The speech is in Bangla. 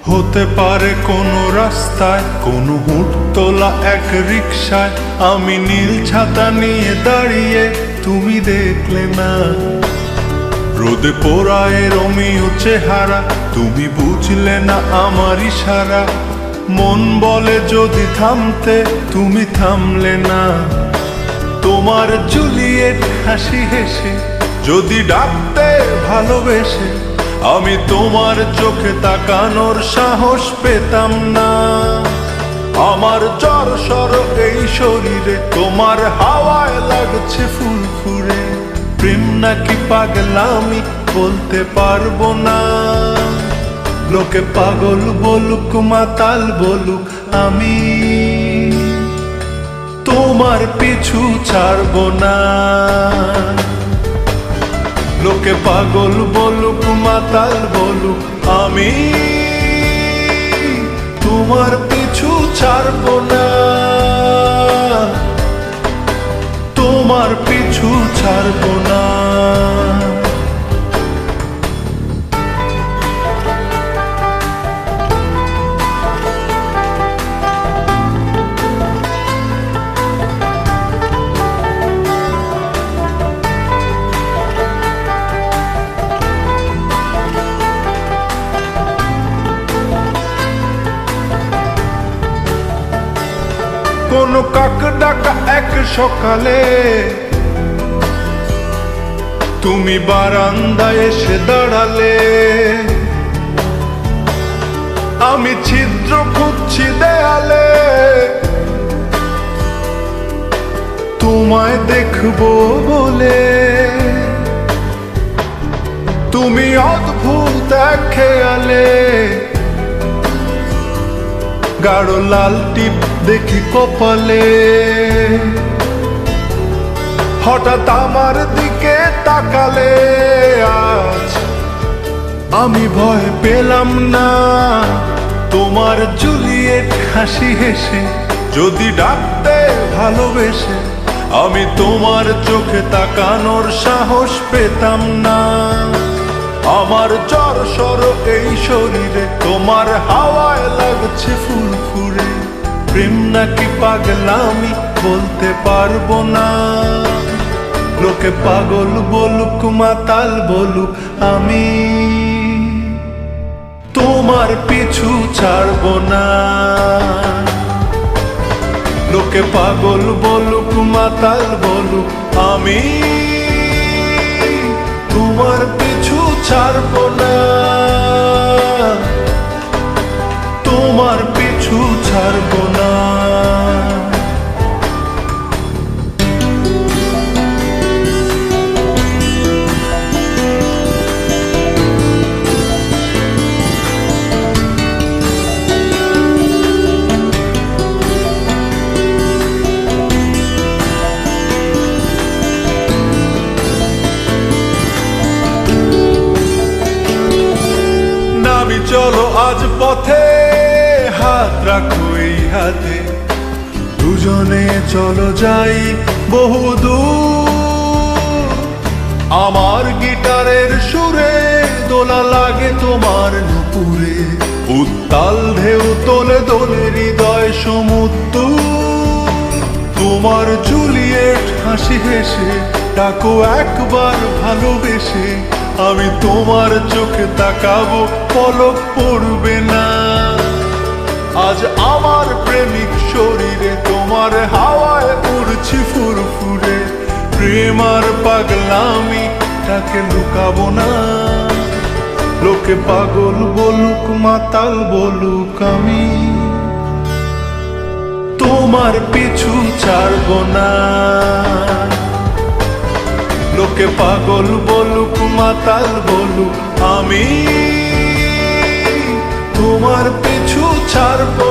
হতে পারে কোনো রাস্তায়, কোনো হুটতোলা এক রিকশায় আমি নীল ছাতা নিয়ে দাঁড়িয়ে, তুমি দেখলে না। রোদে পোড়ায় রোমিও চেহারা, তুমি বুঝলে না আমার ইশারা। মন বলে যদি থামতে, তুমি থামলে না। তোমার জুলিয়েট হাসি হেসে যদি ডাকতে ভালোবেসে, আমি তোমার চোখে তাকানোর সাহস পেতাম না। আমার জড়সড় এই শরীরে তোমার হাওয়ায় লাগছে ফুরফুরে। প্রেম নাকি পাগলামি বলতে পারবো না। লোকে পাগল বলুক মাতাল বলুক, আমি তোমার পিছু ছাড়বো না। লোকে পাগল বলুক মাতাল বলুক, আমি তোমার পিছু ছাড়বো না। তোমার পিছু ছাড়বো না। কোনো কাক ডাকা এক সকালে তুমি বারান্দায় এসে দাঁড়ালে। আমি ছিদ্র খুঁজছি দেয়ালে, তোমায় দেখবো বলে। তুমি অদ্ভুত এক খেয়ালে, গাঢ় লাল টিপ দেখি কপালে। হঠাৎ আমার দিকে তাকালে, আজ আমি ভয় পেলাম না। তোমার জুলিয়েট হাসি হেসে যদি ডাকতে ভালোবেসে, আমি তোমার চোখে তাকানোর সাহস পেতাম না। আমার জড়সড় এই শরীরে তোমার হাওয়ায় লাগছে ফুরফুরে। প্রেম নাকি পাগলামি বলতে পারবো না। লোকে পাগল বলুক মাতাল বলুক, আমি তোমার পিছু ছাড়বো না। লোকে পাগল বলুক মাতাল বলুক, আমি তোমার পিছু ছাড়বো না। তোমার পিছু ছাড়বো না। চলো আজ পথে, হাত রাখো এই হাতে। দুজনে চলো যাই বহুদূর। আমার গিটারের সুরে দোলা লাগে তোমার নুপুরে। উত্তাল ঢেউ তোলে দোলে হৃদয় সমুদ্র। তোমার জুলিয়েট হাসি হেসে ডাকো একবার ভালোবেসে। আমি তোমার চোখে তাকাবো, পলক পড়বে না। আজ আমার প্রেমিক শরীরে তোমার হাওয়ায় উড়ছি ফুরফুরে। প্রেম আর পাগলামি তাকে লুকাবো না। লোকে পাগল বলুক মাতাল বলুক, আমি তোমার পিছু ছাড়বো না। লোকে পাগল বলুক মাতাল বলুক, আমি তোমার পিছু ছাড়বো